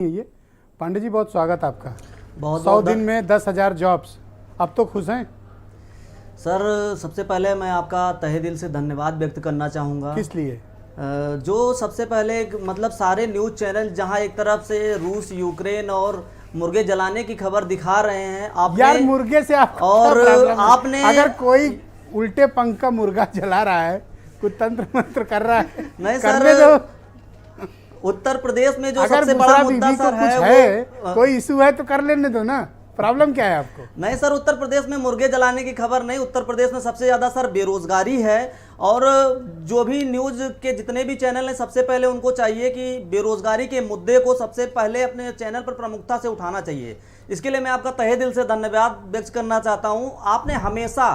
ये पांडे जी, बहुत स्वागत आपका। बहुत 100 दिन में 10,000 जॉब्स, अब तो खुश हैं? सर, सबसे पहले मैं आपका तहे दिल से धन्यवाद व्यक्त करना चाहूँगा। किस लिए? जो सबसे पहले मतलब सारे न्यूज़ चैनल जहां एक तरफ से रूस, यूक्रेन और मुर्गे जलाने की खबर दिखा रहे हैं, आपने यार मुर्गे से आपको और क्या प्रॉब्लम है? आपने अगर कोई उल्टे पंख का मुर्गा जला रहा है, कोई तंत्र मंत्र कर रहा है, नहीं करने सर, दो। उत्तर प्रदेश में जो अगर सबसे बड़ा मुद्दा बीवी को सर कुछ है, कोई इशू है तो कर लेने दो ना। प्रॉब्लम क्या है आपको? नहीं सर, उत्तर प्रदेश में मुर्गे जलाने की खबर नहीं, उत्तर प्रदेश में सबसे ज्यादा सर बेरोजगारी है। और जो भी न्यूज के जितने भी चैनल हैं, सबसे पहले उनको चाहिए कि बेरोजगारी के मुद्दे को सबसे पहले अपने चैनल पर प्रमुखता से उठाना चाहिए। इसके लिए मैं आपका तहे दिल से धन्यवाद व्यक्त करना चाहता हूं। आपने हमेशा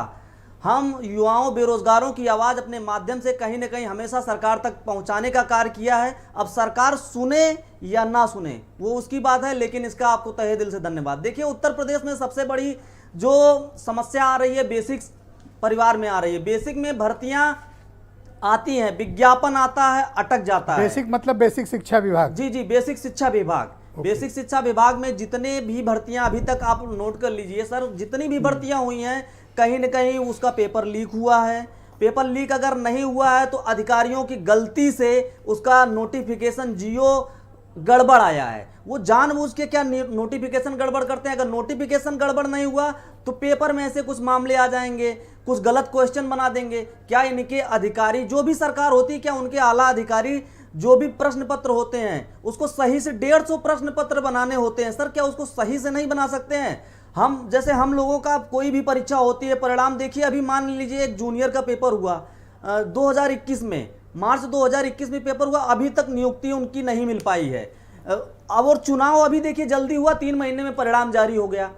हम युवाओं बेरोजगारों की आवाज़ अपने माध्यम से कहीं ना कहीं हमेशा सरकार तक पहुंचाने का कार्य किया है। अब सरकार सुने या ना सुने वो उसकी बात है, लेकिन इसका आपको तहे दिल से धन्यवाद। देखिए, उत्तर प्रदेश में सबसे बड़ी जो समस्या आ रही है बेसिक परिवार में आ रही है। बेसिक में भर्तियां आती हैं, विज्ञापन आता है, अटक जाता है। बेसिक मतलब बेसिक शिक्षा विभाग? जी जी, बेसिक शिक्षा विभाग। बेसिक शिक्षा विभाग में जितने भी भर्तियां अभी तक आप नोट कर लीजिए सर, जितनी भी भर्तियां हुई हैं कहीं न कहीं उसका पेपर लीक हुआ है। पेपर लीक अगर नहीं हुआ है तो अधिकारियों की गलती से उसका नोटिफिकेशन जियो गड़बड़ आया है। वो जानबूझ के क्या नोटिफिकेशन गड़बड़ करते हैं। अगर नोटिफिकेशन गड़बड़ नहीं हुआ तो पेपर में ऐसे कुछ मामले आ जाएंगे, कुछ गलत क्वेश्चन बना देंगे। क्या इनके अधिकारी, जो भी सरकार होती है, क्या उनके आला अधिकारी जो भी प्रश्न पत्र होते हैं उसको सही से 150 प्रश्न पत्र बनाने होते हैं सर, क्या उसको सही से नहीं बना सकते हैं? हम जैसे हम लोगों का कोई भी परीक्षा होती है, परिणाम देखिए, अभी मान लीजिए एक जूनियर का पेपर हुआ 2021 में, मार्च 2021 में पेपर हुआ, अभी तक नियुक्ति उनकी नहीं मिल पाई है। अब और चुनाव अभी देखिए जल्दी हुआ, 3 महीने में परिणाम जारी हो गया।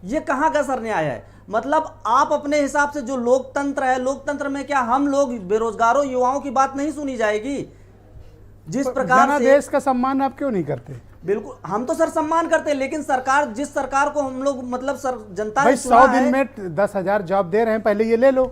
ये कहाँ का सर न्याय है? मतलब आप अपने हिसाब से, जो लोकतंत्र है, लोकतंत्र में क्या हम लोग बेरोजगारों युवाओं की बात नहीं सुनी जाएगी? जिस प्रकार से देश का सम्मान आप क्यों नहीं करते? बिल्कुल, हम तो सर सम्मान करते हैं, लेकिन सरकार, जिस सरकार को हम लोग मतलब सर जनता भाई ने चुना 100 दिन है, में 10,000 जॉब दे रहे हैं, पहले ये ले लो।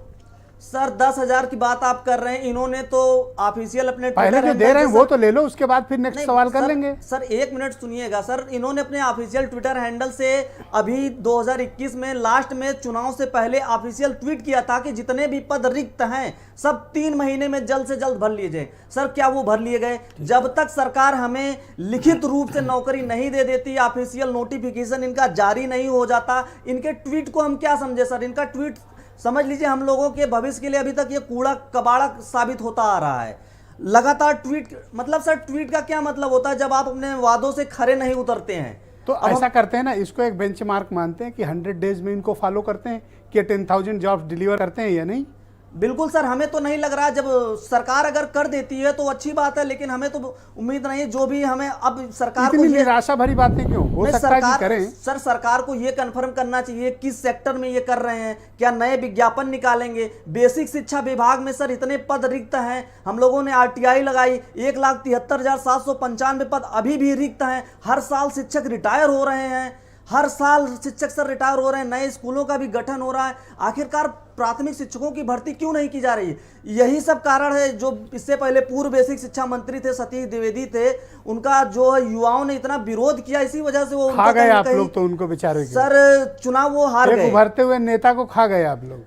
सर 10,000 की बात आप कर रहे हैं, इन्होंने तो ऑफिशियल अपने पहले जो दे रहे हैं वो तो ले लो, उसके बाद फिर नेक्स्ट सवाल कर लेंगे। सर एक मिनट सुनिएगा सर, इन्होंने अपने ऑफिशियल ट्विटर हैंडल से अभी 2021 में लास्ट में चुनाव से पहले ऑफिशियल ट्वीट किया था कि जितने भी पद रिक्त हैं सब 3 महीने में जल्द से जल्द भर लिए जाए। सर क्या वो भर लिए गए? जब तक सरकार हमें लिखित रूप से नौकरी नहीं दे देती, ऑफिशियल नोटिफिकेशन इनका जारी नहीं हो जाता, इनके ट्वीट को हम क्या समझे सर? इनका ट्वीट समझ लीजिए हम लोगों के भविष्य के लिए अभी तक ये कूड़ा कबाड़ा साबित होता आ रहा है। लगातार ट्वीट, मतलब सर ट्वीट का क्या मतलब होता है? जब आप अपने वादों से खरे नहीं उतरते हैं तो ऐसा करते हैं ना, इसको एक बेंचमार्क मानते हैं कि 100 डेज में इनको फॉलो करते हैं कि 10,000 जॉब्स डिलीवर करते हैं या नहीं? बिल्कुल सर, हमें तो नहीं लग रहा। जब सरकार अगर कर देती है तो अच्छी बात है, लेकिन हमें तो उम्मीद नहीं है। जो भी हमें अब सरकार को निराशा भरी बातें क्यों? हो सकता है कि करें। सर सरकार को ये कंफर्म करना चाहिए किस सेक्टर में ये कर रहे हैं, क्या नए विज्ञापन निकालेंगे? बेसिक शिक्षा विभाग में सर इतने पद रिक्त हैं, हम लोगों ने RTI लगाई, 1,73,795 पद अभी भी रिक्त हैं। हर साल शिक्षक रिटायर हो रहे हैं, हर साल शिक्षक सर रिटायर हो रहे हैं, नए स्कूलों का भी गठन हो रहा है। आखिरकार प्राथमिक शिक्षकों की भर्ती क्यों नहीं की जा रही है? यही सब कारण है। जो इससे पहले पूर्व बेसिक शिक्षा मंत्री थे, सतीश द्विवेदी थे, उनका जो है युवाओं ने इतना विरोध किया, इसी वजह से वो खा गए आप लोग तो उनको बेचारे सर चुनाव वो हार गए। उभरते हुए नेता को खा गए आप लोग।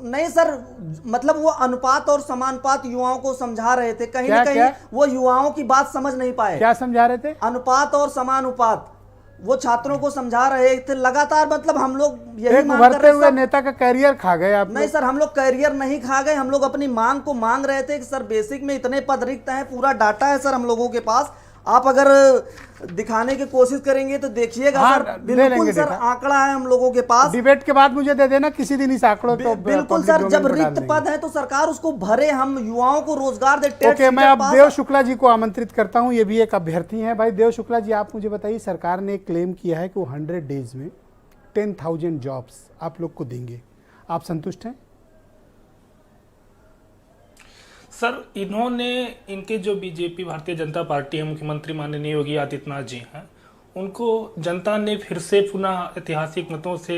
नहीं सर, मतलब वो अनुपात और समानुपात युवाओं को समझा रहे थे, कहीं ना कहीं वो युवाओं की बात समझ नहीं पाए। क्या समझा रहे थे? अनुपात और समानुपात वो छात्रों को समझा रहे थे लगातार। मतलब हम लोग यही मांग कर रहे हुए नेता का कैरियर खा गए आप? नहीं सर, हम लोग कैरियर नहीं खा गए, हम लोग अपनी मांग को मांग रहे थे कि सर बेसिक में इतने पद रिक्त हैं, पूरा डाटा है सर हम लोगों के पास। आप अगर दिखाने की कोशिश करेंगे तो देखिएगा सर, बिल्कुल सर आंकड़ा है हम लोगों के पास। डिबेट के बाद मुझे दे देना किसी दिन इस आंकड़ों तो बिल्कुल सर, जब रिक्त पद है तो सरकार उसको भरे, हम युवाओं को रोजगार दे। ओके, मैं अब देव शुक्ला जी को आमंत्रित करता हूं, ये भी एक अभ्यर्थी हैं। भाई देव शुक्ला जी, आप मुझे बताइए, सरकार ने क्लेम किया है कि वो 100 डेज में 10,000 जॉब्स आप लोग को देंगे, आप संतुष्ट हैं? सर इन्होंने, इनके जो बीजेपी भारतीय जनता पार्टी है, मुख्यमंत्री माननीय योगी आदित्यनाथ जी हैं, उनको जनता ने फिर से पुनः ऐतिहासिक मतों से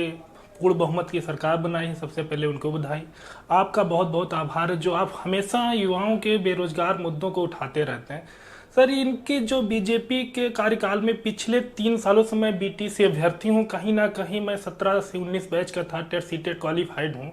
पूर्ण बहुमत की सरकार बनाई है। सबसे पहले उनको बधाई। आपका बहुत बहुत आभार जो आप हमेशा युवाओं के बेरोजगार मुद्दों को उठाते रहते हैं। सर इनके जो बीजेपी के कार्यकाल में पिछले 3 सालों से मैं बीटी से अभ्यर्थी हूँ, कहीं ना कहीं मैं 17 से 19 बैच का था, टेट सीटेट क्वालिफाइड हूँ।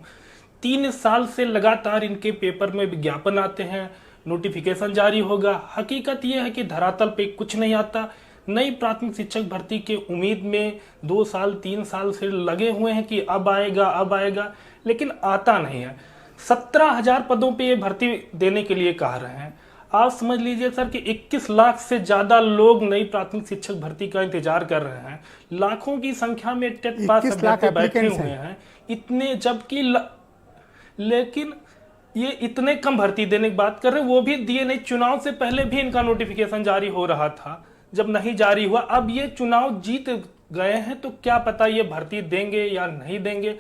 3 साल से लगातार इनके पेपर में विज्ञापन आते हैं, नोटिफिकेशन जारी होगा। हकीकत यह है कि धरातल पे कुछ नहीं आता। नई प्राथमिक शिक्षक भर्ती के उम्मीद में 2 साल 3 साल से लगे हुए हैं कि अब आएगा, लेकिन आता नहीं है। 17,000 पदों पे ये भर्ती देने के लिए कह रहे हैं। आप समझ लीजिए सर कि 21 लाख से ज्यादा लोग नई प्राथमिक शिक्षक भर्ती का इंतजार कर रहे हैं। लाखों की संख्या में टेट पास अभ्यर्थी बैठे हुए हैं इतने, जबकि लेकिन ये इतने कम भर्ती देने की बात कर रहे हैं, वो भी दिए नहीं। चुनाव से पहले भी इनका नोटिफिकेशन जारी हो रहा था, जब नहीं जारी हुआ। अब ये चुनाव जीत गए हैं तो क्या पता ये भर्ती देंगे या नहीं देंगे।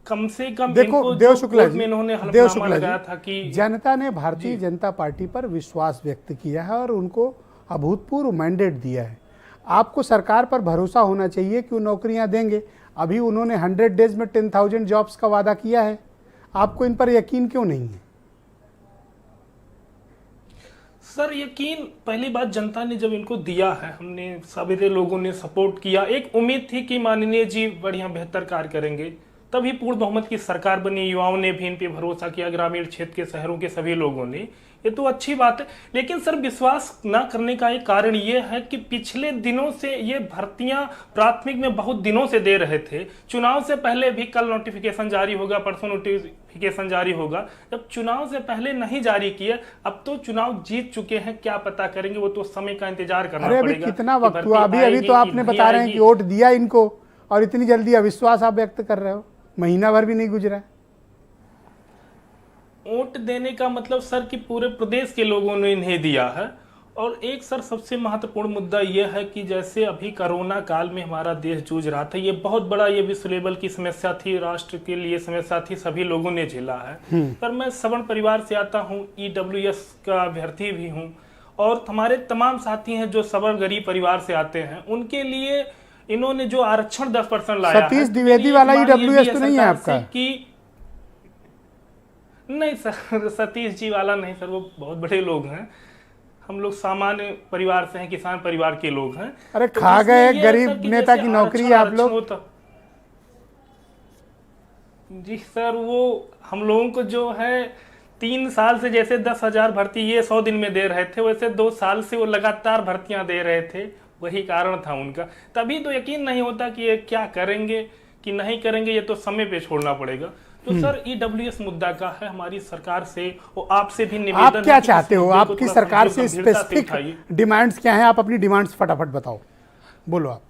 कम से कम देखो देव शुक्ला जी, देव शुक्ला लगाया था कि जनता ने भारतीय जनता पार्टी पर विश्वास व्यक्त किया है और उनको अभूतपूर्व मैंडेट दिया है। आपको सरकार पर भरोसा होना चाहिए कि वो नौकरियां देंगे। अभी उन्होंने 100 डेज में 10,000 जॉब्स का वादा किया है, आपको इन पर यकीन क्यों नहीं है? सर यकीन पहली बात जनता ने जब इनको दिया है, हमने सभी लोगों ने सपोर्ट किया। एक उम्मीद थी कि माननीय जी बढ़िया बेहतर कार्य करेंगे, तभी पूर्ण बहुमत की सरकार बनी। युवाओं ने भी इन पे भरोसा किया, ग्रामीण क्षेत्र के शहरों के सभी लोगों ने। ये तो अच्छी बात है, लेकिन सर विश्वास ना करने का एक कारण ये है कि पिछले दिनों से ये भर्तियां प्राथमिक में बहुत दिनों से दे रहे थे। चुनाव से पहले भी, कल नोटिफिकेशन जारी होगा, परसों नोटिफिकेशन जारी होगा, जब चुनाव से पहले नहीं जारी किए। अब तो चुनाव जीत चुके हैं, क्या पता करेंगे, वो तो समय का इंतजार करना पड़ेगा। अभी कितना वक्त हुआ? अभी तो आपने बता रहे हैं कि वोट दिया इनको और इतनी जल्दी अविश्वास आप व्यक्त कर रहे हो। महीना भर भी नहीं गुजरा। वोट देने का मतलब सर कि पूरे प्रदेश के लोगों ने इन्हें दिया है। और एक सर सबसे महत्वपूर्ण मुद्दा यह है कि जैसे अभी कोरोना काल में हमारा देश जूझ रहा था, ये बहुत बड़ा ये विश्व लेवल की समस्या थी, राष्ट्र के लिए समस्या थी, सभी लोगों ने झेला है। पर मैं सवर्ण परिवार से आता हूँ, ईडब्ल्यूएस का अभ्यर्थी भी हूँ, और हमारे तमाम साथी हैं जो सवर्ण गरीब परिवार से आते हैं, उनके लिए इन्होंने जो आरक्षण 10% लाया है। सतीश द्विवेदी वाला ईडब्ल्यूएस तो नहीं है आपका? नहीं सर, सतीश जी वाला नहीं सर, वो बहुत बड़े लोग हैं। हम लोग सामान्य परिवार से हैं, किसान परिवार के लोग हैं। अरे खा गए गरीब नेता की नौकरी आप लोग। जी सर, वो हम लोगों को जो है 3 साल से जैसे 10,000 भर्ती ये 100 दिन में दे रहे थे, वैसे 2 साल से वो लगातार भर्तियां दे रहे थे। वही कारण था उनका। तभी तो यकीन नहीं होता कि ये क्या करेंगे कि नहीं करेंगे, ये तो समय पे छोड़ना पड़ेगा। तो सर ईडब्ल्यूएस मुद्दा का है हमारी सरकार से और आपसे भी निवेदन। आप क्या चाहते हो? आपकी सरकार से स्पेसिफिक डिमांड्स क्या हैं? आप अपनी डिमांड्स फटाफट बताओ, बोलो आप।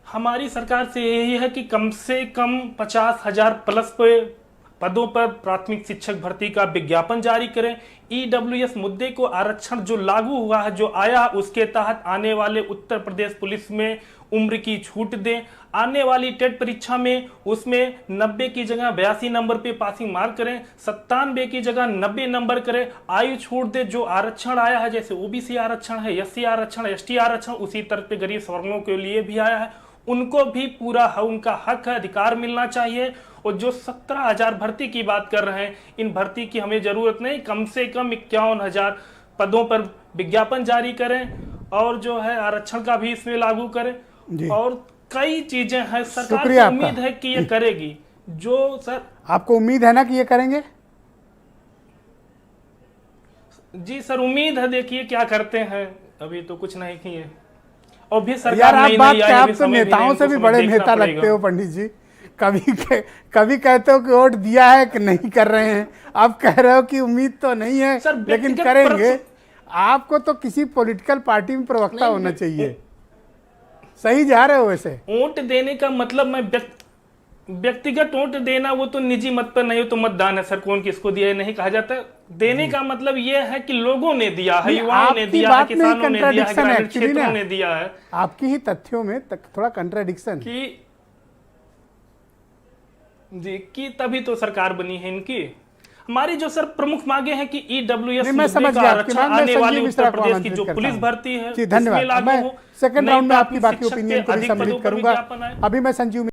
हमारी सरकार से यही है कि कम से कम 50,000 प्लस पे पदों पर प्राथमिक शिक्षक भर्ती का विज्ञापन जारी करें। ईडब्ल्यूएस मुद्दे को, आरक्षण जो लागू हुआ है, जो आया, उसके तहत आने वाले उत्तर प्रदेश पुलिस में उम्र की छूट दें। आने वाली टेट परीक्षा में उसमें 90 की जगह 82 नंबर पे पासिंग मार्क करें, 97 की जगह 90 नंबर करें। आयु छूट दे, जो आरक्षण आया है, जैसे ओबीसी आरक्षण है, एससी आरक्षण, एसटी आरक्षण, उसी तरह पे गरीब वर्गों के लिए भी आया है, उनको भी पूरा है, उनका हक है, अधिकार मिलना चाहिए। और जो 17,000 भर्ती की बात कर रहे हैं, इन भर्ती की हमें जरूरत नहीं। कम से कम 51,000 पदों पर विज्ञापन जारी करें और जो है आरक्षण का भी इसमें लागू करें। और कई चीजें हैं, सरकार को उम्मीद है कि ये करेगी। जो सर, आपको उम्मीद है ना कि ये करेंगे? जी सर, उम्मीद है, देखिए क्या करते हैं। अभी तो कुछ नहीं किए और भी सरकार यार आप बात क्या, आप तो नेताओं से भी बड़े नेता लगते हो पंडित जी। कभी कहते हो कि वोट दिया है कि नहीं कर रहे हैं, अब कह रहे हो कि उम्मीद तो नहीं है लेकिन करेंगे। आपको तो किसी पॉलिटिकल पार्टी में प्रवक्ता होना चाहिए। सही जा रहे हो वैसे। वोट देने का मतलब मैं व्यक्तिगत वोट देना, वो तो निजी मत पर नहीं हो तो मतदान है सर, कौन किसको दिया है नहीं कहा जाता। देने का मतलब ये है कि लोगों ने दिया है, युवाओं ने दिया है, किसानों ने दिया है, ग्रामीण क्षेत्रों ने दिया है। आपकी ही तथ्यों में थोड़ा कंट्राडिक्शन कि तभी तो सरकार बनी है इनकी। हमारी जो सर प्रमुख मांगे हैं कि ईडब्ल्यूएस आने वाली उत्तर प्रदेश की जो पुलिस भर्ती है, धन्यवाद। मैं सेकंड राउंड में आपकी बाकी ओपिनियन को भी सम्मिलित करूंगा। अभी मैं संजीव